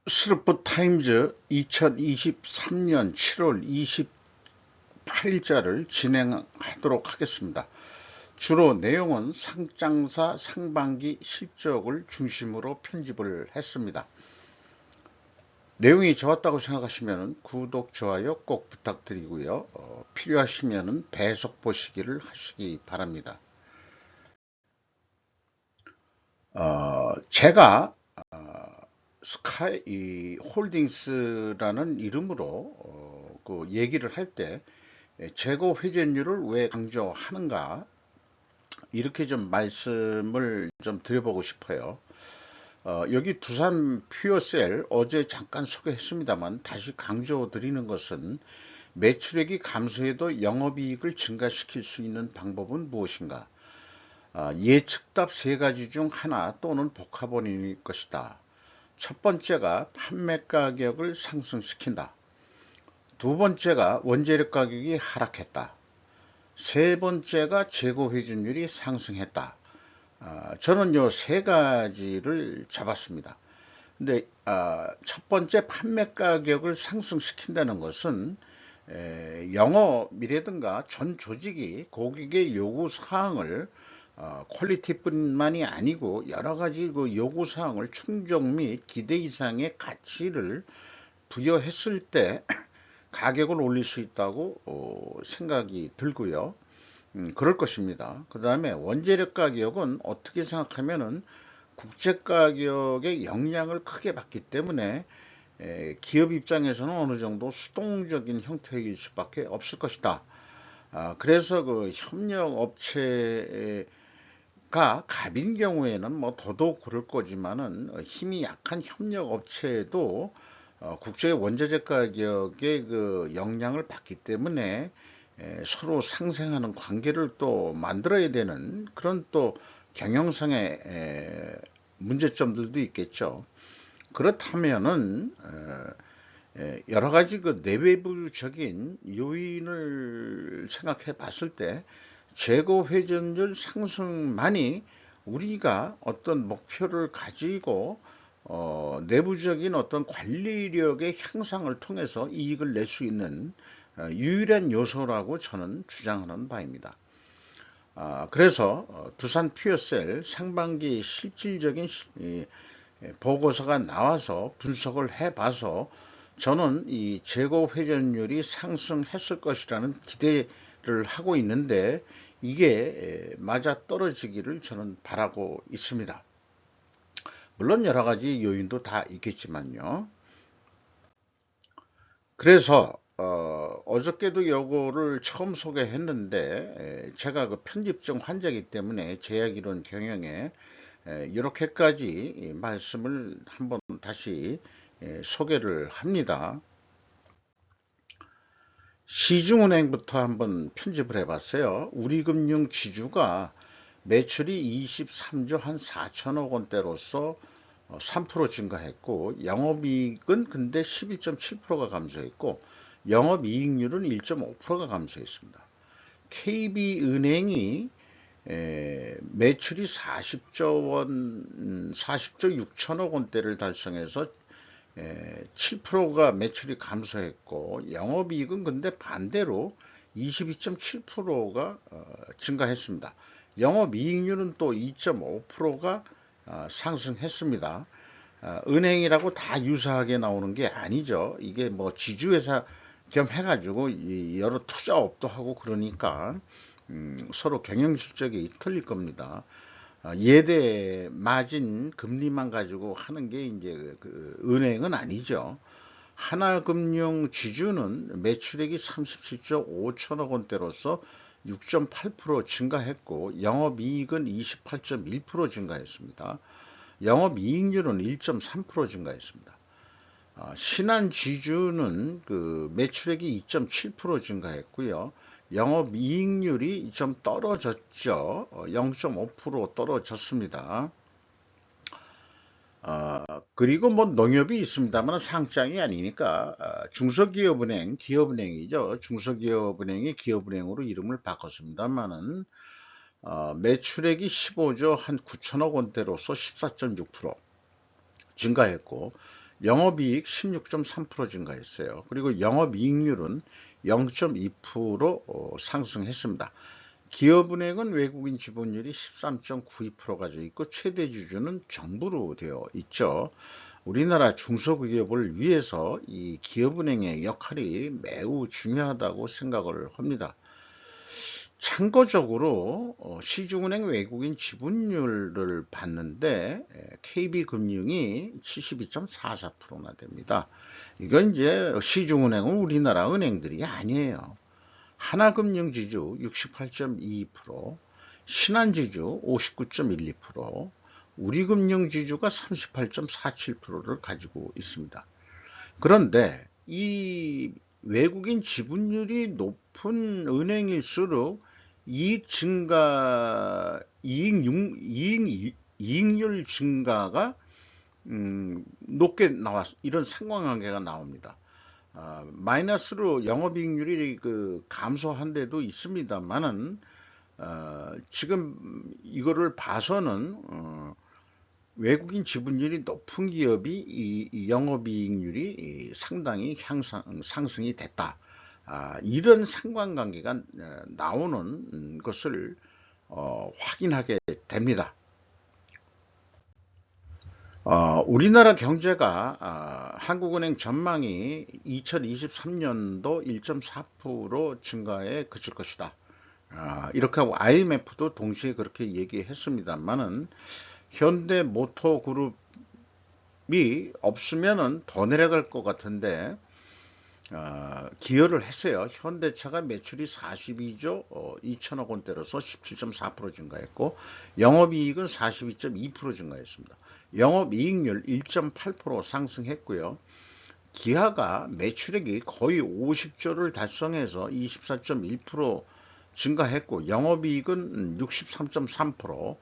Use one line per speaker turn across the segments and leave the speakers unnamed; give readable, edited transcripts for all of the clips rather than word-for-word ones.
스루프 타임즈 2023년 7월 28일자를 진행하도록 하겠습니다. 주로 내용은 상장사 상반기 실적을 중심으로 편집을 했습니다. 내용이 좋았다고 생각하시면 구독, 좋아요 꼭 부탁드리고요. 필요하시면 배속 보시기를 하시기 바랍니다. 제가 스카이 홀딩스라는 이름으로 그 얘기를 할 때 재고 회전율을 왜 강조하는가 이렇게 좀 말씀을 좀 드려보고 싶어요. 여기 두산 퓨어셀 어제 잠깐 소개했습니다만 다시 강조 드리는 것은 매출액이 감소해도 영업이익을 증가시킬 수 있는 방법은 무엇인가? 예측답 세 가지 중 하나 또는 복합원인일 것이다. 첫 번째가 판매 가격을 상승시킨다. 두 번째가 원재료 가격이 하락했다. 세 번째가 재고 회전율이 상승했다. 저는 요 세 가지를 잡았습니다. 근데 첫 번째 판매 가격을 상승시킨다는 것은 영업이라든가 전 조직이 고객의 요구 사항을 퀄리티뿐만이 아니고 여러 가지 그 요구 사항을 충족 및 기대 이상의 가치를 부여했을 때 가격을 올릴 수 있다고 생각이 들고요. 그럴 것입니다. 그 다음에 원재료 가격은 어떻게 생각하면은 국제 가격의 영향을 크게 받기 때문에 기업 입장에서는 어느 정도 수동적인 형태일 수밖에 없을 것이다. 그래서 그 협력 업체가 갑인 경우에는 뭐 더더욱 그럴 거지만은 힘이 약한 협력 업체도 국제 원자재 가격의 그 영향을 받기 때문에 서로 상생하는 관계를 또 만들어야 되는 그런 또 경영상의 문제점들도 있겠죠. 그렇다면은 여러 가지 그 내외부적인 요인을 생각해 봤을 때 재고 회전율 상승만이 우리가 어떤 목표를 가지고 내부적인 어떤 관리력의 향상을 통해서 이익을 낼 수 있는 유일한 요소라고 저는 주장하는 바입니다. 그래서 두산 퓨어셀 상반기 실질적인 보고서가 나와서 분석을 해봐서 저는 이 재고 회전율이 상승했을 것이라는 기대를 하고 있는데 이게 맞아 떨어지기를 저는 바라고 있습니다. 물론 여러 가지 요인도 다 있겠지만요. 그래서 어저께도 요거를 처음 소개했는데 제가 그 편집증 환자이기 때문에 제약이론 경영에 이렇게까지 말씀을 한번 다시 소개를 합니다. 시중은행부터 한번 편집을 해봤어요. 우리금융 지주가 매출이 23조 한 4천억 원대로서 3% 증가했고 영업이익은 근데 11.7%가 감소했고 영업이익률은 1.5%가 감소했습니다. KB은행이 매출이 40조 6천억 원대를 달성해서 7%가 매출이 감소했고 영업이익은 근데 반대로 22.7%가 증가했습니다. 영업이익률은 또 2.5%가 상승했습니다. 은행이라고 다 유사하게 나오는 게 아니죠. 이게 뭐 지주회사 겸 해가지고 여러 투자업도 하고 그러니까 서로 경영 실적이 틀릴 겁니다. 예대 마진 금리만 가지고 하는 게 이제 그 은행은 아니죠. 하나금융 지주는 매출액이 37조 5천억 원대로서 6.8% 증가했고 영업이익은 28.1% 증가했습니다. 영업이익률은 1.3% 증가했습니다. 신한지주는 그 매출액이 2.7% 증가했고요. 영업이익률이 좀 떨어졌죠. 0.5% 떨어졌습니다. 그리고 뭐 농협이 있습니다만 상장이 아니니까 중소기업은행, 기업은행이죠. 중소기업은행이 기업은행으로 이름을 바꿨습니다만은 매출액이 15조 한 9천억 원대로서 14.6% 증가했고 영업이익 16.3% 증가했어요. 그리고 영업이익률은 0.2% 상승했습니다. 기업은행은 외국인 지분율이 13.92% 가져 있고 최대 주주는 정부로 되어 있죠. 우리나라 중소기업을 위해서 이 기업은행의 역할이 매우 중요하다고 생각을 합니다. 참고적으로 시중은행 외국인 지분율을 봤는데 KB금융이 72.44%나 됩니다. 이건 이제 시중은행은 우리나라 은행들이 아니에요. 하나금융지주 68.22%, 신한지주 59.12%, 우리금융지주가 38.47%를 가지고 있습니다. 그런데 이 외국인 지분율이 높은 은행일수록 이익 증가, 이익률 증가가 높게 이런 상관관계가 나옵니다. 마이너스로 영업이익률이 감소한 데도 있습니다만은 지금 이거를 봐서는 외국인 지분율이 높은 기업이 이 영업이익률이 상당히 상승이 됐다. 이런 상관관계가 나오는 것을 확인하게 됩니다. 우리나라 경제가 한국은행 전망이 2023년도 1.4% 증가에 그칠 것이다. 이렇게 하고 IMF도 동시에 그렇게 얘기했습니다만은 현대모터그룹이 없으면은 더 내려갈 것 같은데 기여를 했어요. 현대차가 매출이 42조 2천억 원대로서 17.4% 증가했고 영업이익은 42.2% 증가했습니다. 영업이익률 1.8% 상승했고요. 기아가 매출액이 거의 50조를 달성해서 24.1% 증가했고 영업이익은 63.3%.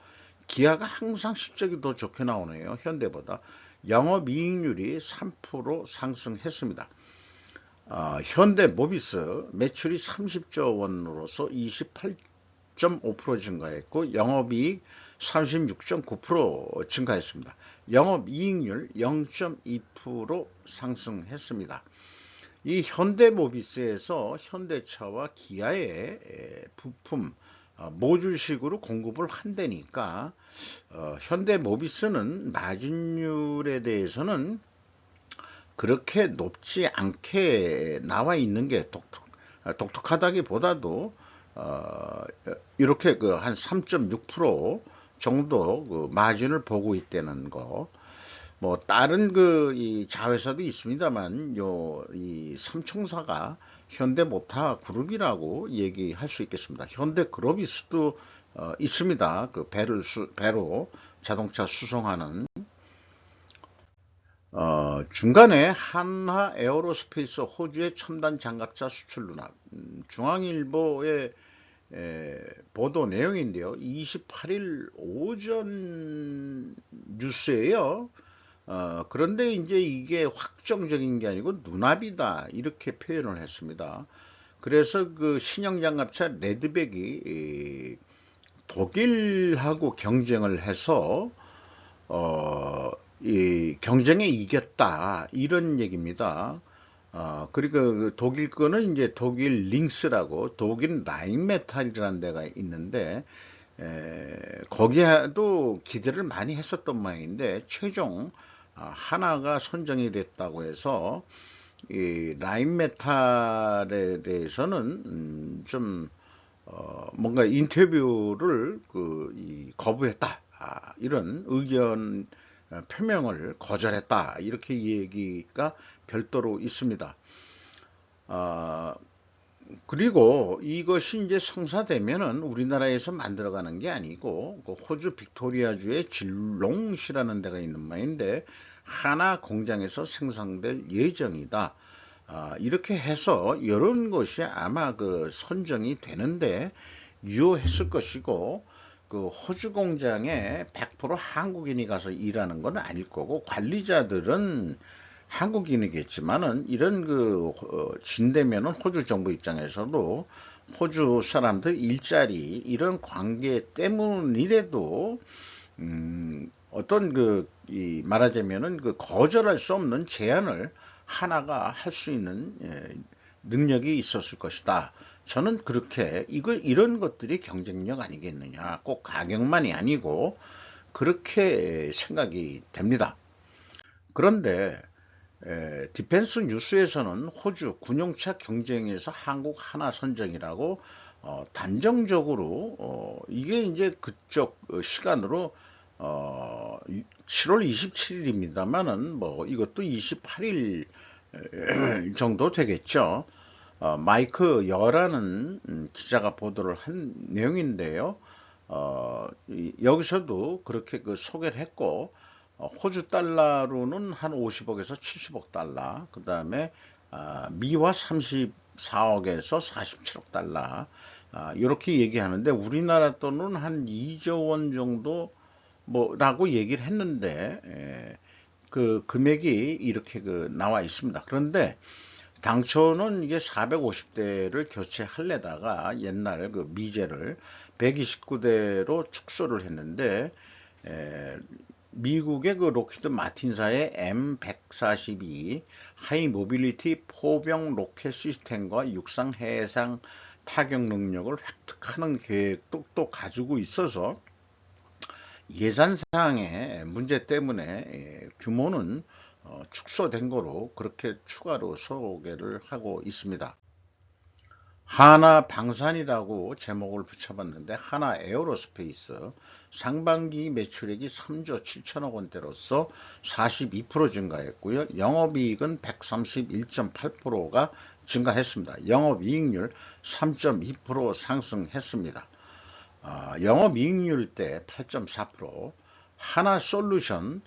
기아가 항상 실적이 더 좋게 나오네요. 현대보다. 영업이익률이 3% 상승했습니다. 현대모비스 매출이 30조 원으로서 28.5% 증가했고 영업이익 36.9% 증가했습니다. 영업이익률 0.2% 상승했습니다. 이 현대모비스에서 현대차와 기아의 부품 모듈식으로 공급을 한다니까 현대모비스는 마진율에 대해서는 그렇게 높지 않게 나와 있는 게 독특하다기보다도 이렇게 한 3.6% 정도 마진을 보고 있다는 거. 뭐 다른 이 자회사도 있습니다만 이 삼총사가 현대모타 그룹이라고 얘기할 수 있겠습니다. 현대그로비스도 있습니다. 그 배로 자동차 수송하는. 중간에 한화 에어로스페이스 호주의 첨단 장갑차 수출 누락. 중앙일보의 보도 내용인데요. 28일 오전 뉴스예요. 그런데 이제 이게 확정적인 게 아니고 누납이다 이렇게 표현을 했습니다. 그래서 그 신형 장갑차 레드백이 독일하고 경쟁을 해서 이 경쟁에 이겼다 이런 얘기입니다. 그리고 그 독일 거는 이제 독일 링스라고 독일 라인메탈이라는 데가 있는데 거기에도 기대를 많이 했었던 모양인데 최종 하나가 선정이 됐다고 해서 이 라인메탈에 대해서는 좀 뭔가 인터뷰를 거부했다 이런 의견 표명을 거절했다 이렇게 얘기가 별도로 있습니다. 그리고 이것이 이제 성사되면은 우리나라에서 만들어가는 게 아니고 그 호주 빅토리아주의 질롱시라는 데가 있는 모양인데 하나 공장에서 생산될 예정이다. 이렇게 해서 이런 것이 아마 그 선정이 되는데 유효했을 것이고 그 호주 공장에 100% 한국인이 가서 일하는 건 아닐 거고 관리자들은 한국인이겠지만은 이런 진대면은 호주 정부 입장에서도 호주 사람들 일자리 이런 관계 때문이라도 어떤 말하자면은 거절할 수 없는 제안을 하나가 할 수 있는 능력이 있었을 것이다. 저는 그렇게 이런 것들이 경쟁력 아니겠느냐. 꼭 가격만이 아니고 그렇게 생각이 됩니다. 그런데 디펜스 뉴스에서는 호주 군용차 경쟁에서 한국 하나 선정이라고 단정적으로 이게 이제 그쪽 시간으로 7월 27일입니다만은 뭐 이것도 28일 정도 되겠죠. 마이크 여라는 기자가 보도를 한 내용인데요. 여기서도 그렇게 소개를 했고, 호주 달러로는 한 50억에서 70억 달러, 그 다음에 미화 34억에서 47억 달러, 이렇게 얘기하는데 우리나라 돈은 한 2조 원 정도 뭐라고 얘기를 했는데 그 금액이 이렇게 나와 있습니다. 그런데 당초는 이게 450대를 교체하려다가 옛날 미제를 129대로 축소를 했는데 미국의 로키드 마틴사의 M142 하이 모빌리티 포병 로켓 시스템과 육상 해상 타격 능력을 획득하는 계획도 또 가지고 있어서 예산상의 문제 때문에 규모는 축소된 거로 그렇게 추가로 소개를 하고 있습니다. 하나 방산이라고 제목을 붙여봤는데 하나 에어로스페이스 상반기 매출액이 3조 7천억 원대로서 42% 증가했고요. 영업이익은 131.8%가 증가했습니다. 영업이익률 3.2% 상승했습니다. 영업이익률 때 8.4%, 하나솔루션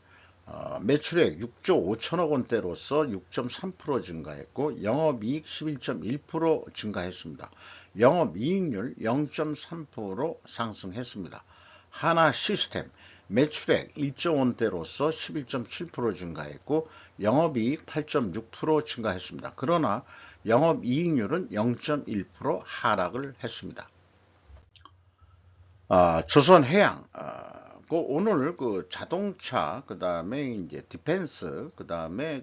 매출액 6조 5천억 원대로서 6.3% 증가했고 영업이익 11.1% 증가했습니다. 영업이익률 0.3% 상승했습니다. 하나시스템 매출액 1조 원대로서 11.7% 증가했고 영업이익 8.6% 증가했습니다. 그러나 영업이익률은 0.1% 하락을 했습니다. 조선해양, 오늘 자동차, 그 다음에 이제 디펜스, 그 다음에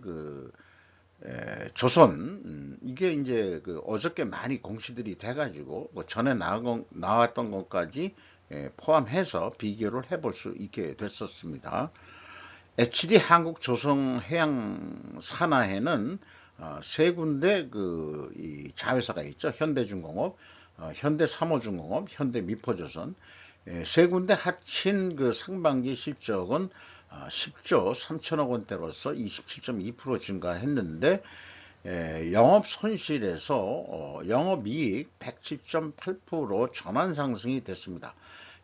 조선, 이게 이제 어저께 많이 공시들이 돼가지고, 뭐 전에 나왔던 것까지 포함해서 비교를 해볼 수 있게 됐었습니다. HD 한국 조선해양 산하에는 세 군데 이 자회사가 있죠. 현대중공업, 현대삼호중공업, 현대미포조선. 세 군데 합친 상반기 실적은 10조 3천억 원대로서 27.2% 증가했는데 영업 손실에서 영업이익 107.8% 전환 상승이 됐습니다.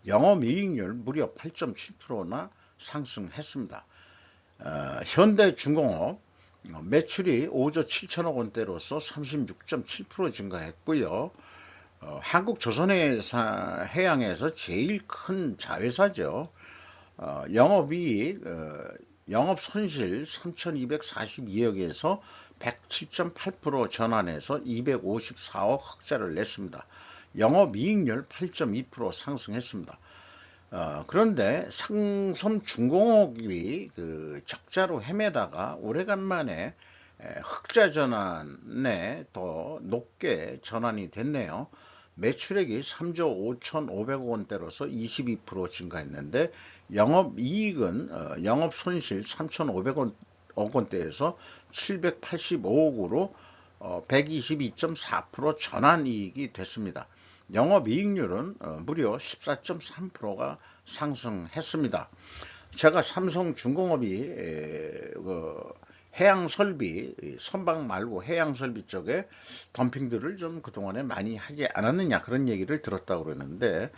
영업이익률 무려 8.7%나 상승했습니다. 현대중공업 매출이 5조 7천억 원대로서 36.7% 증가했고요. 한국조선해양에서 제일 큰 자회사죠. 영업이익, 영업손실 3,242억에서 107.8% 전환해서 254억 흑자를 냈습니다. 영업이익률 8.2% 상승했습니다. 그런데 상섬중공업이 적자로 헤매다가 오래간만에 흑자 전환에 더 높게 전환이 됐네요. 매출액이 3조 5,500억 원대로서 22% 증가했는데 영업이익은 영업손실 3,500억 원대에서 785억으로 122.4% 전환이익이 됐습니다. 영업이익률은 무려 14.3%가 상승했습니다. 제가 삼성중공업이 해양설비, 선박 말고 해양설비 쪽에 덤핑들을 좀 그동안에 많이 하지 않았느냐 그런 얘기를 들었다고 그러는데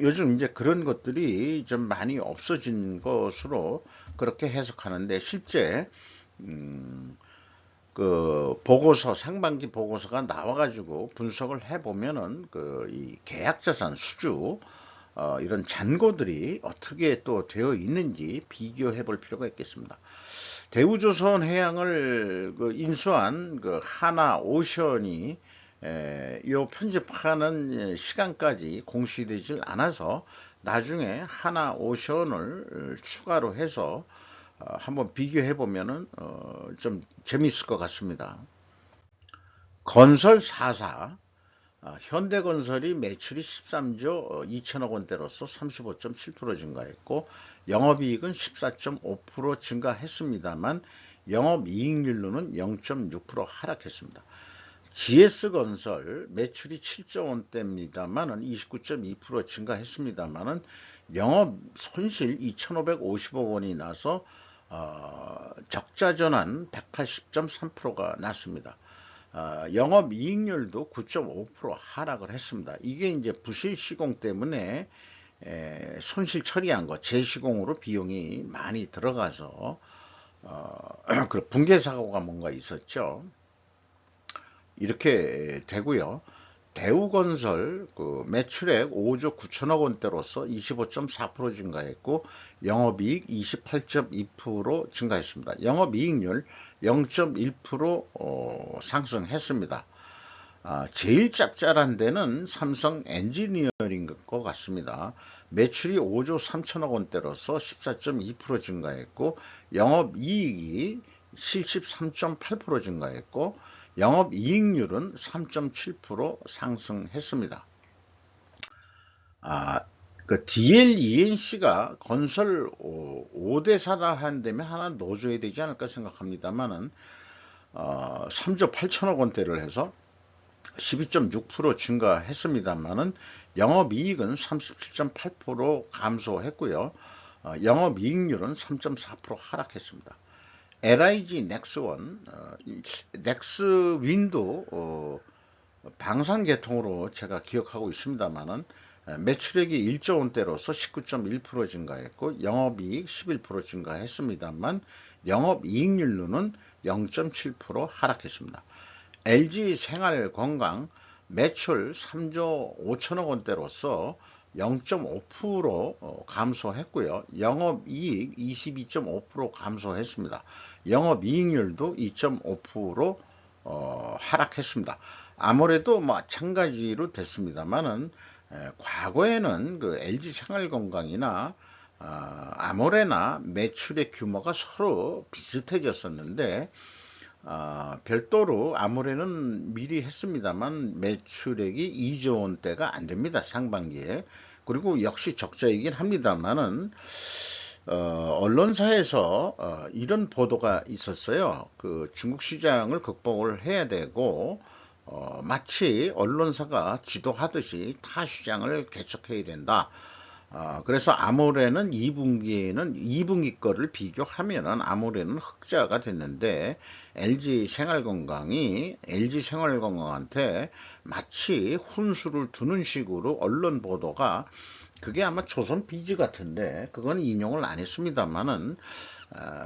요즘 이제 그런 것들이 좀 많이 없어진 것으로 그렇게 해석하는데 실제 보고서 상반기 보고서가 나와가지고 분석을 해보면은 이 계약자산 수주 이런 잔고들이 어떻게 또 되어 있는지 비교해 볼 필요가 있겠습니다. 대우조선해양을 인수한 하나오션이 요 편집하는 시간까지 공시되질 않아서 나중에 하나오션을 추가로 해서 한번 비교해 보면은 좀 재미있을 것 같습니다. 건설 4사, 현대건설이 매출이 13조 2천억 원대로서 35.7% 증가했고 영업이익은 14.5% 증가했습니다만 영업이익률로는 0.6% 하락했습니다. GS건설 매출이 7조 원대입니다만은 29.2% 증가했습니다만은 영업 손실 2,550억 원이 나서 적자 전환 180.3%가 났습니다. 영업이익률도 9.5% 하락을 했습니다. 이게 이제 부실 시공 때문에 손실 처리한 거, 재시공으로 비용이 많이 들어가서 그 붕괴 사고가 뭔가 있었죠. 이렇게 되고요. 대우건설 그 매출액 5조 9천억 원대로서 25.4% 증가했고 영업이익 28.2% 증가했습니다. 영업이익률 0.1% 상승했습니다. 제일 짭짤한 데는 삼성 엔지니어링 것 같습니다. 매출이 5조 3천억 원대로서 14.2% 증가했고 영업이익이 73.8% 증가했고 영업이익률은 3.7% 상승했습니다. 그 DLENC가 건설 5대사라 한다면 하나 넣어줘야 되지 않을까 생각합니다만은 3조 8천억 원대를 해서 12.6% 증가했습니다만은 영업이익은 37.8% 감소했고요. 영업이익률은 3.4% 하락했습니다. LIG 넥스원, 넥스윈도 방산계통으로 제가 기억하고 있습니다만은 매출액이 1조 원대로서 19.1% 증가했고 영업이익 11% 증가했습니다만 영업이익률로는 0.7% 하락했습니다. LG생활건강 매출 3조 5천억 원대로서 0.5% 감소했고요. 영업이익 22.5% 감소했습니다. 영업이익률도 2.5% 하락했습니다. 아무래도 마찬가지로 됐습니다만은 과거에는 그 LG생활건강이나 아모레나 매출의 규모가 서로 비슷해졌었는데 별도로 아모레는 미리 했습니다만 매출액이 2조 원대가 안 됩니다. 상반기에. 그리고 역시 적자이긴 합니다만은 언론사에서 이런 보도가 있었어요. 그 중국 시장을 극복을 해야 되고 마치 언론사가 지도하듯이 타 시장을 개척해야 된다. 그래서 아모레는 2분기에는 2분기 거를 비교하면은 아모레는 흑자가 됐는데 LG생활건강한테 마치 훈수를 두는 식으로 언론 보도가 그게 아마 조선 비즈 같은데 그건 인용을 안 했습니다만은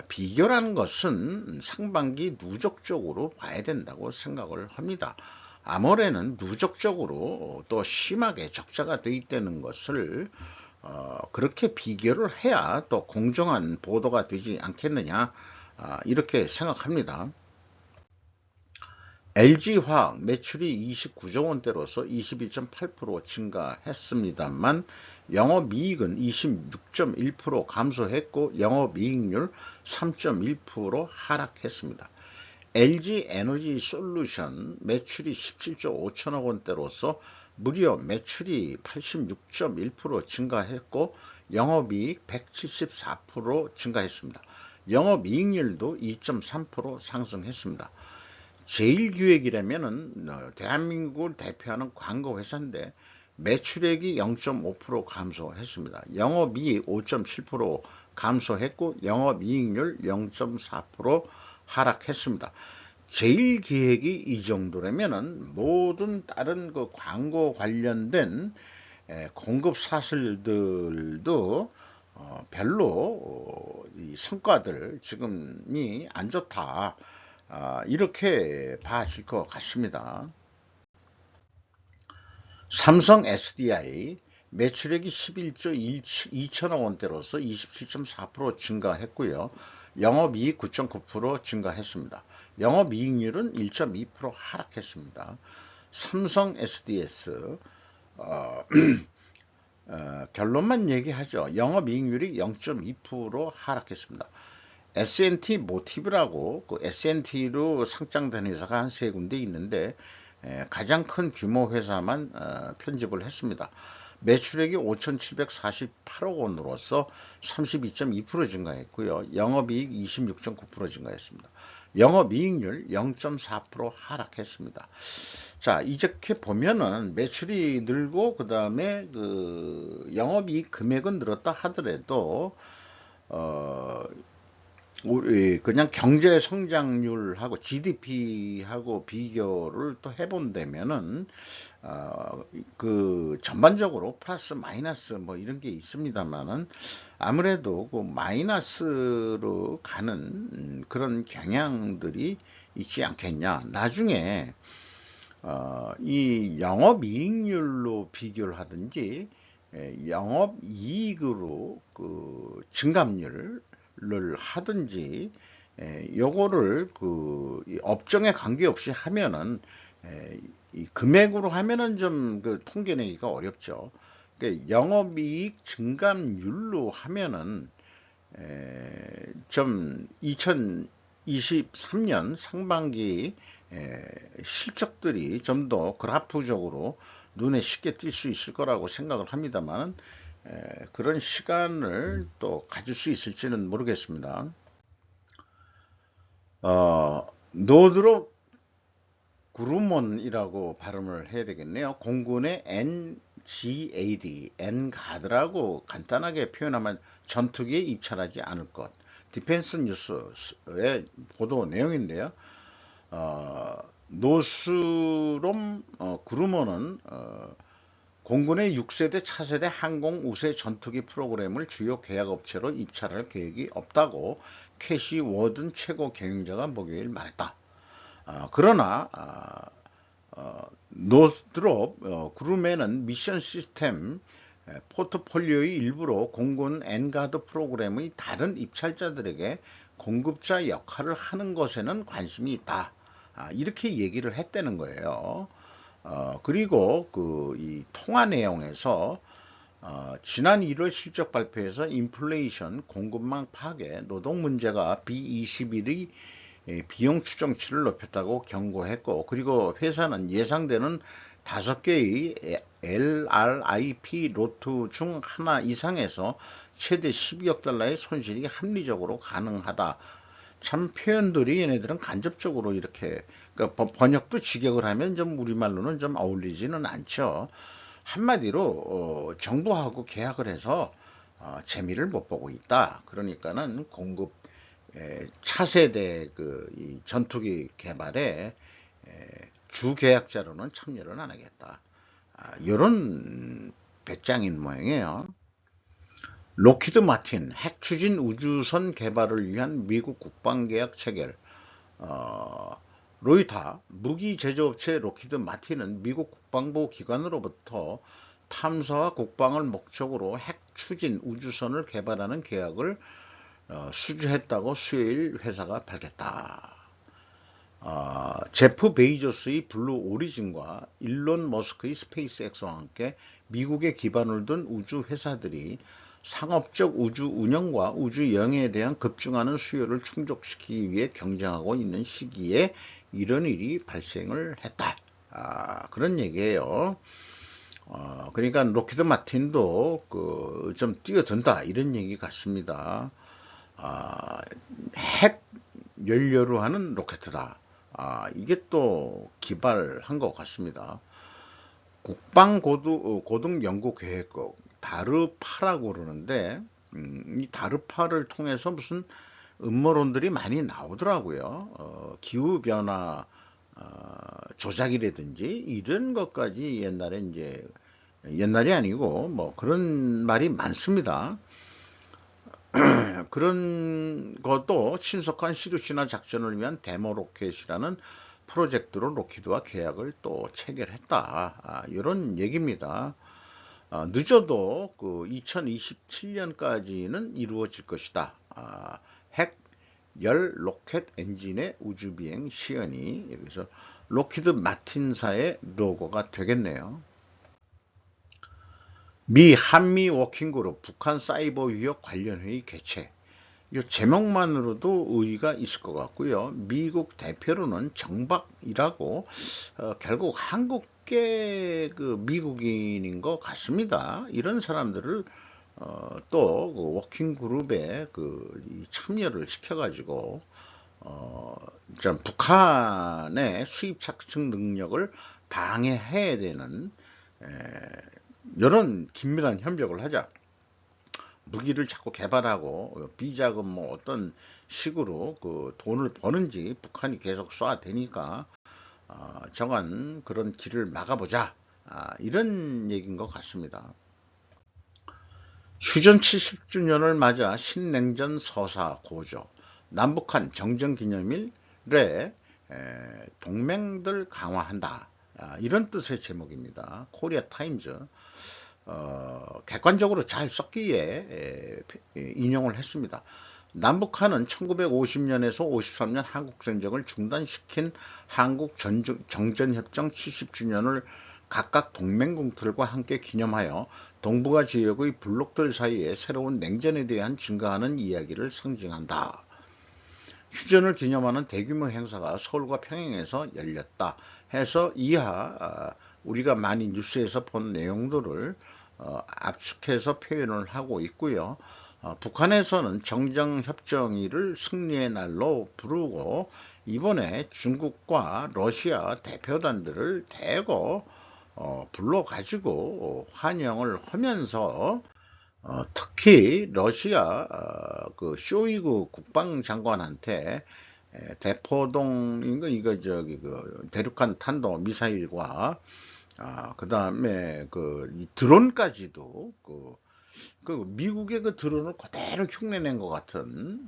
비교라는 것은 상반기 누적적으로 봐야 된다고 생각을 합니다. 아모레는 누적적으로 또 심하게 적자가 돼 있다는 것을 그렇게 비교를 해야 또 공정한 보도가 되지 않겠느냐 이렇게 생각합니다. LG화학 매출이 29조 원대로서 21.8% 증가했습니다만 영업이익은 26.1% 감소했고 영업이익률 3.1% 하락했습니다. LG에너지솔루션 매출이 17조 5천억 원대로서 무려 매출이 86.1% 증가했고 영업이익 174% 증가했습니다. 영업이익률도 2.3% 상승했습니다. 제일기획이라면은 대한민국을 대표하는 광고회사인데 매출액이 0.5% 감소했습니다. 영업이익 5.7% 감소했고 영업이익률 0.4% 하락했습니다. 제일기획이 이 정도라면은 모든 다른 그 광고 관련된 공급 사슬들도 별로 이 성과들 지금이 안 좋다. 이렇게 봐질 것 같습니다. 삼성 SDI 매출액이 11조 2천억 원대로서 27.4% 증가했고요. 영업이익 9.9% 증가했습니다. 영업이익률은 1.2% 하락했습니다. 삼성 SDS 결론만 얘기하죠. 영업이익률이 0.2% 하락했습니다. S&T 모티브라고 그 S&T로 상장된 회사가 한 세 군데 있는데 가장 큰 규모 회사만 편집을 했습니다. 매출액이 5,748억 원으로서 32.2% 증가했고요. 영업이익 26.9% 증가했습니다. 영업이익률 0.4% 하락했습니다. 자, 이렇게 보면은 매출이 늘고 그 다음에 그 영업이익 금액은 늘었다 하더라도 어, 우리 그냥 경제 성장률하고 GDP하고 비교를 또 해본다면은 그 전반적으로 플러스 마이너스 뭐 이런 게 있습니다만은 아무래도 그 마이너스로 가는 그런 경향들이 있지 않겠냐. 나중에 이 영업이익률로 비교를 하든지 영업이익으로 그 증감률을 하든지 요거를 그 업종에 관계없이 하면은 이 금액으로 하면은 좀 그 통계내기가 어렵죠. 그러니까 영업이익 증감률로 하면은 좀 2023년 상반기 실적들이 좀 더 그래프적으로 눈에 쉽게 띌 수 있을 거라고 생각을 합니다만 그런 시간을 또 가질 수 있을지는 모르겠습니다. 노드로 그루먼이라고 발음을 해야 되겠네요. 공군의 NGAD, NGAD라고 간단하게 표현하면 전투기에 입찰하지 않을 것. 디펜스 뉴스의 보도 내용인데요. 노스롬 그루먼은 공군의 6세대 차세대 항공 우세 전투기 프로그램을 주요 계약업체로 입찰할 계획이 없다고 캐시 워든 최고 경영자가 목요일 말했다. 그러나 노스드롭 그룹에는 미션 시스템 포트폴리오의 일부로 공군 엔가드 프로그램의 다른 입찰자들에게 공급자 역할을 하는 것에는 관심이 있다. 이렇게 얘기를 했다는 거예요. 그리고 그 이 통화 내용에서 지난 1월 실적 발표에서 인플레이션, 공급망 파괴, 노동 문제가 B21의 비용 추정치를 높였다고 경고했고, 그리고 회사는 예상되는 5개의 LRIP 로트 중 하나 이상에서 최대 12억 달러의 손실이 합리적으로 가능하다. 참 표현들이 얘네들은 간접적으로 이렇게 그러니까 번역도 직역을 하면 좀 우리말로는 좀 어울리지는 않죠. 한마디로 정부하고 계약을 해서 재미를 못 보고 있다. 그러니까는 공급 차세대 이 전투기 개발에 주 계약자로는 참여를 안 하겠다. 이런 배짱인 모양이에요. 로키드 마틴 핵 추진 우주선 개발을 위한 미국 국방계약 체결. 로이터 무기 제조업체 로키드 마틴은 미국 국방부 기관으로부터 탐사와 국방을 목적으로 핵 추진 우주선을 개발하는 계약을 수주했다고 수요일 회사가 밝혔다. 제프 베이조스의 블루 오리진과 일론 머스크의 스페이스X와 함께 미국에 기반을 둔 우주 회사들이 상업적 우주 운영과 우주 여행에 대한 급증하는 수요를 충족시키기 위해 경쟁하고 있는 시기에 이런 일이 발생을 했다. 그런 얘기예요. 그러니까 로키드 마틴도 좀 뛰어든다 이런 얘기 같습니다. 핵 연료로 하는 로켓이다. 이게 또 기발한 것 같습니다. 국방고등연구계획국 다르파라고 그러는데 이 다르파를 통해서 무슨 음모론들이 많이 나오더라고요. 기후변화 조작이라든지 이런 것까지 옛날에 이제 옛날이 아니고 뭐 그런 말이 많습니다. 그런 것도 신속한 시루시나 작전을 위한 데모 로켓이라는 프로젝트로 로키드와 계약을 또 체결했다. 이런 얘기입니다. 늦어도 그 2027년까지는 이루어질 것이다. 핵 열 로켓 엔진의 우주비행 시연이 여기서 로키드 마틴사의 로고가 되겠네요. 미 한미 워킹그룹 북한 사이버 위협 관련 회의 개최. 이 제목만으로도 의의가 있을 것 같고요. 미국 대표로는 정박이라고 결국 한국계 그 미국인인 것 같습니다. 이런 사람들을 또그 워킹 그룹에 그 참여를 시켜가지고 좀 북한의 수입 착취 능력을 방해해야 되는 에, 이런 긴밀한 협력을 하자. 무기를 자꾸 개발하고 비자금 뭐 어떤 식으로 그 돈을 버는지 북한이 계속 쏴대니까 정한 그런 길을 막아보자. 이런 얘기인 것 같습니다. 휴전 70주년을 맞아 신냉전 서사 고조, 남북한 정전기념일에 동맹들 강화한다. 이런 뜻의 제목입니다. 코리아 타임즈. 객관적으로 잘 썼기에 인용을 했습니다. 남북한은 1950년에서 53년 한국전쟁을 중단시킨 한국정전협정 70주년을 각각 동맹국들과 함께 기념하여 동북아 지역의 블록들 사이에 새로운 냉전에 대한 증가하는 이야기를 상징한다. 휴전을 기념하는 대규모 행사가 서울과 평양에서 열렸다 해서 이하 우리가 많이 뉴스에서 본 내용들을 압축해서 표현을 하고 있고요. 북한에서는 정정협정일을 승리의 날로 부르고 이번에 중국과 러시아 대표단들을 대거 불러가지고 환영을 하면서 특히 러시아 그 쇼이구 국방장관한테 대포동 이거 저기 그 대륙간 탄도 미사일과 그 다음에 그 드론까지도 그 미국의 그 드론을 그대로 흉내낸 것 같은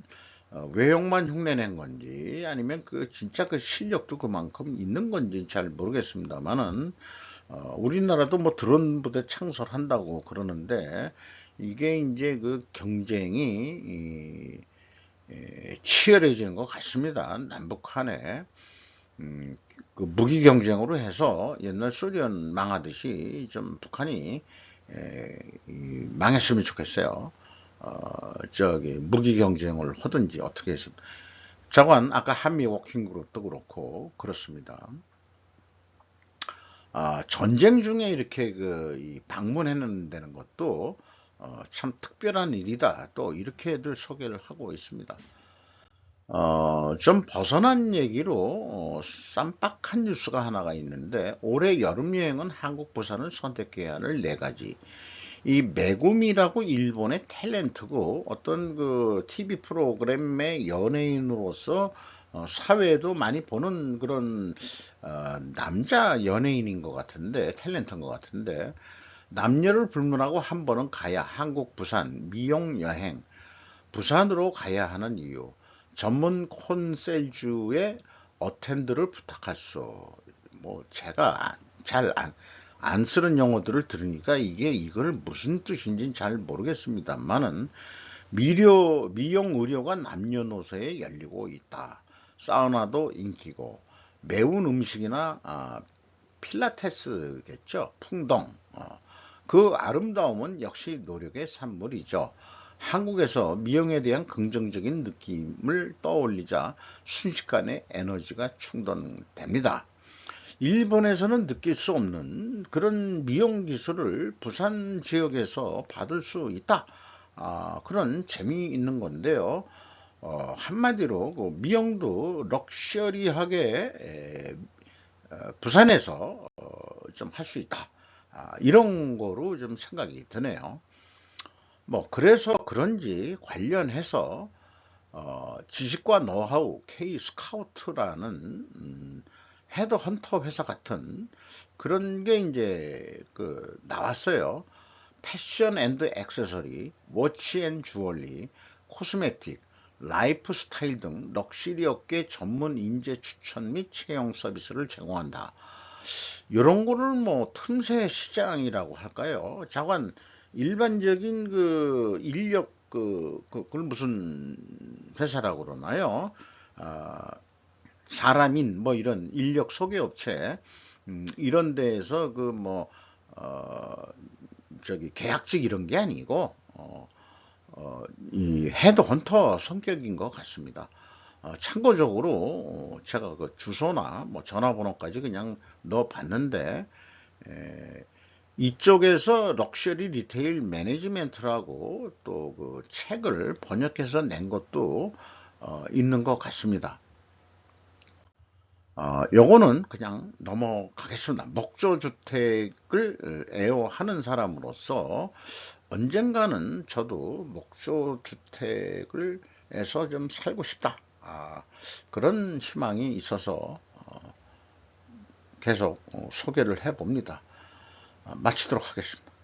외형만 흉내낸 건지 아니면 그 진짜 그 실력도 그만큼 있는 건지 잘 모르겠습니다만은 우리나라도 뭐 드론 부대 창설한다고 그러는데 이게 이제 그 경쟁이 치열해지는 것 같습니다. 남북한에 그 무기 경쟁으로 해서 옛날 소련 망하듯이 좀 북한이 망했으면 좋겠어요. 저기 무기 경쟁을 하든지 어떻게 해서 저건 아까 한미 워킹그룹도 그렇고 그렇습니다. 전쟁 중에 이렇게 그 방문해낸다는 것도 참 특별한 일이다. 또 이렇게들 소개를 하고 있습니다. 좀 벗어난 얘기로 쌈박한 뉴스가 하나가 있는데 올해 여름 여행은 한국 부산을 선택해야 하는 네 가지. 이 메구미라고 일본의 탤런트고 어떤 그 TV 프로그램의 연예인으로서 사회에도 많이 보는 그런 남자 연예인인 것 같은데 탤런트인 것 같은데 남녀를 불문하고 한 번은 가야 한국 부산 미용 여행 부산으로 가야 하는 이유 전문 콘셀주의 어텐드를 부탁할 수 뭐 제가 잘 안 쓰는 용어들을 들으니까 이걸 무슨 뜻인지 잘 모르겠습니다만은 미용 의료가 남녀노소에 열리고 있다. 사우나도 인기고 매운 음식이나 필라테스겠죠. 풍덩. 그 아름다움은 역시 노력의 산물이죠. 한국에서 미용에 대한 긍정적인 느낌을 떠올리자 순식간에 에너지가 충전됩니다. 일본에서는 느낄 수 없는 그런 미용 기술을 부산 지역에서 받을 수 있다. 그런 재미있는 건데요. 한마디로 그 미용도 럭셔리하게 부산에서 좀 할 수 있다. 이런 거로 좀 생각이 드네요. 뭐 그래서 그런지 관련해서 지식과 노하우 K 스카우트라는 헤드헌터 회사 같은 그런 게 이제 그 나왔어요. 패션 앤드 액세서리, 워치 앤 주얼리, 코스메틱, 라이프 스타일 등 럭셔리 업계 전문 인재 추천 및 채용 서비스를 제공한다. 이런 거를 뭐 틈새 시장이라고 할까요? 자관 일반적인 그 인력 그걸 무슨 회사라고 그러나요? 아, 사람인 뭐 이런 인력 소개업체 이런 데에서 그 뭐 저기 계약직 이런 게 아니고 이 헤드헌터 성격인 것 같습니다. 참고적으로 제가 그 주소나 뭐 전화번호까지 그냥 넣어봤는데 이쪽에서 럭셔리 리테일 매니지멘트라고 또 그 책을 번역해서 낸 것도 있는 것 같습니다. 요거는 그냥 넘어가겠습니다. 목조주택을 애호하는 사람으로서 언젠가는 저도 목조주택을 에서 좀 살고 싶다. 그런 희망이 있어서 계속 소개를 해봅니다. 마치도록 하겠습니다.